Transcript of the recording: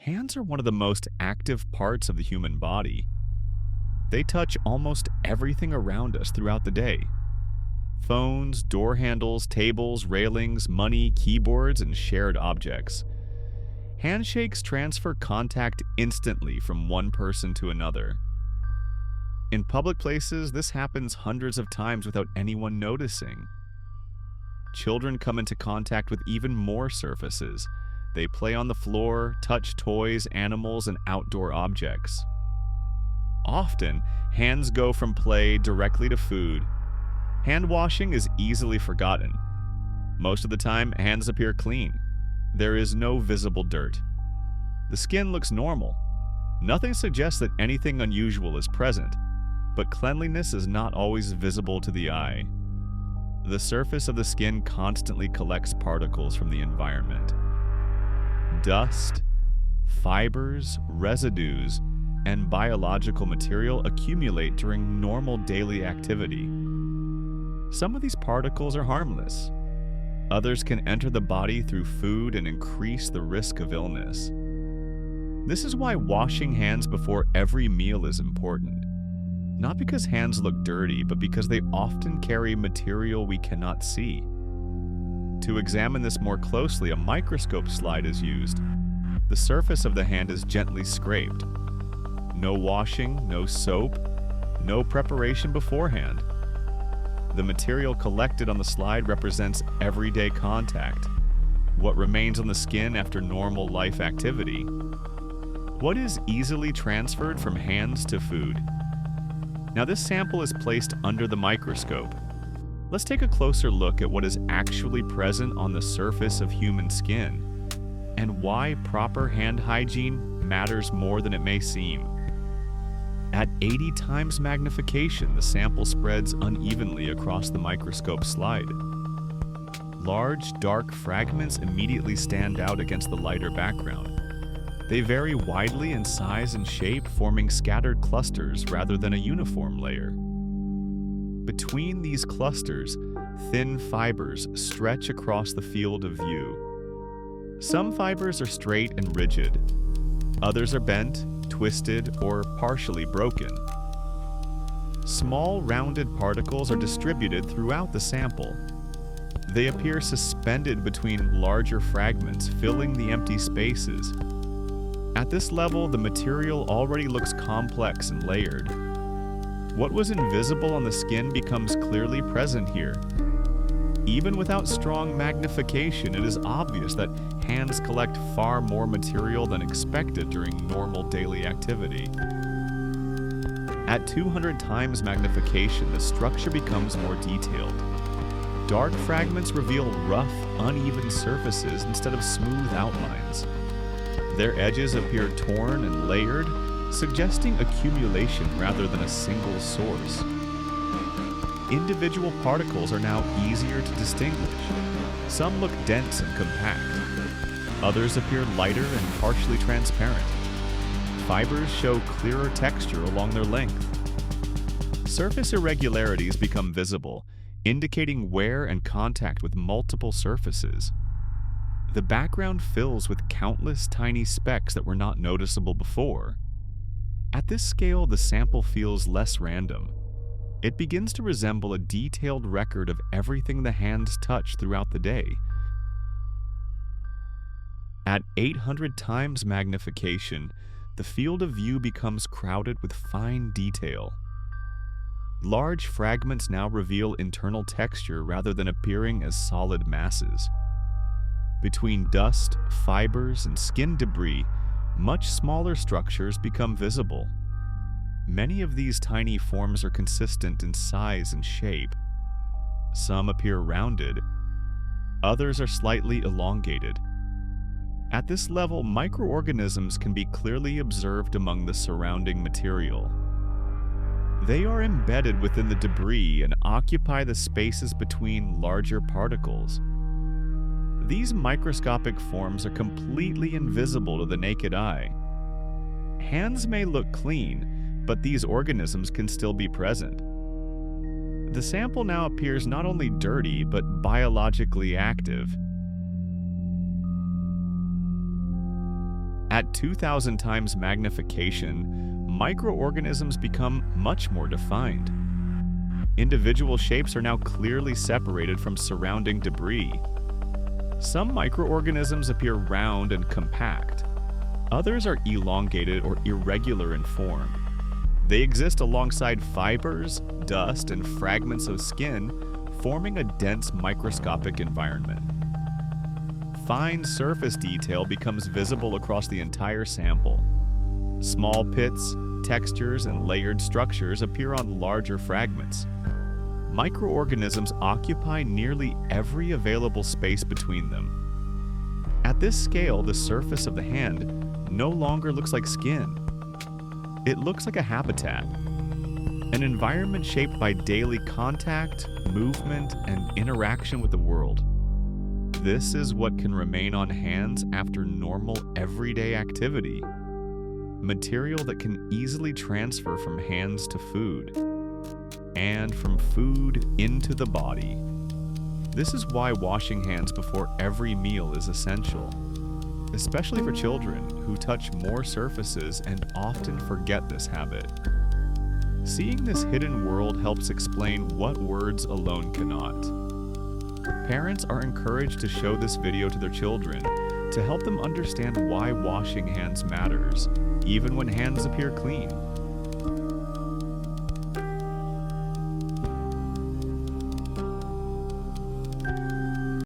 Hands are one of the most active parts of the human body. They touch almost everything around us throughout the day. Phones, door handles, tables, railings, money, keyboards, and shared objects. Handshakes transfer contact instantly from one person to another. In public places, this happens hundreds of times without anyone noticing. Children come into contact with even more surfaces. They play on the floor, touch toys, animals, and outdoor objects. Often, hands go from play directly to food. Hand washing is easily forgotten. Most of the time, hands appear clean. There is no visible dirt. The skin looks normal. Nothing suggests that anything unusual is present, but cleanliness is not always visible to the eye. The surface of the skin constantly collects particles from the environment. Dust, fibers, residues, and biological material accumulate during normal daily activity. Some of these particles are harmless. Others can enter the body through food and increase the risk of illness. This is why washing hands before every meal is important. Not because hands look dirty, but because they often carry material we cannot see. To examine this more closely, a microscope slide is used. The surface of the hand is gently scraped. No washing, no soap, no preparation beforehand. The material collected on the slide represents everyday contact, what remains on the skin after normal life activity. What is easily transferred from hands to food? Now this sample is placed under the microscope. Let's take a closer look at what is actually present on the surface of human skin and why proper hand hygiene matters more than it may seem. At 80 times magnification, the sample spreads unevenly across the microscope slide. Large, dark fragments immediately stand out against the lighter background. They vary widely in size and shape, forming scattered clusters rather than a uniform layer. Between these clusters, thin fibers stretch across the field of view. Some fibers are straight and rigid. Others are bent, twisted, or partially broken. Small, rounded particles are distributed throughout the sample. They appear suspended between larger fragments, filling the empty spaces. At this level, the material already looks complex and layered. What was invisible on the skin becomes clearly present here. Even without strong magnification, it is obvious that hands collect far more material than expected during normal daily activity. At 200 times magnification, the structure becomes more detailed. Dark fragments reveal rough, uneven surfaces instead of smooth outlines. Their edges appear torn and layered, suggesting accumulation rather than a single source. Individual particles are now easier to distinguish. Some look dense and compact. Others appear lighter and partially transparent. Fibers show clearer texture along their length. Surface irregularities become visible, indicating wear and contact with multiple surfaces. The background fills with countless tiny specks that were not noticeable before. At this scale, the sample feels less random. It begins to resemble a detailed record of everything the hands touch throughout the day. At 800 times magnification, the field of view becomes crowded with fine detail. Large fragments now reveal internal texture rather than appearing as solid masses. Between dust, fibers, and skin debris, much smaller structures become visible. Many of these tiny forms are consistent in size and shape. Some appear rounded, others are slightly elongated. At this level, microorganisms can be clearly observed among the surrounding material. They are embedded within the debris and occupy the spaces between larger particles. These microscopic forms are completely invisible to the naked eye. Hands may look clean, but these organisms can still be present. The sample now appears not only dirty, but biologically active. At 2,000 times magnification, microorganisms become much more defined. Individual shapes are now clearly separated from surrounding debris. Some microorganisms appear round and compact. Others are elongated or irregular in form. They exist alongside fibers, dust, and fragments of skin, forming a dense microscopic environment. Fine surface detail becomes visible across the entire sample. Small pits, textures, and layered structures appear on larger fragments. Microorganisms occupy nearly every available space between them. At this scale, the surface of the hand no longer looks like skin. It looks like a habitat, an environment shaped by daily contact, movement, and interaction with the world. This is what can remain on hands after normal, everyday activity. Material that can easily transfer from hands to food, and from food into the body. This is why washing hands before every meal is essential, especially for children who touch more surfaces and often forget this habit. Seeing this hidden world helps explain what words alone cannot. Parents are encouraged to show this video to their children to help them understand why washing hands matters, even when hands appear clean.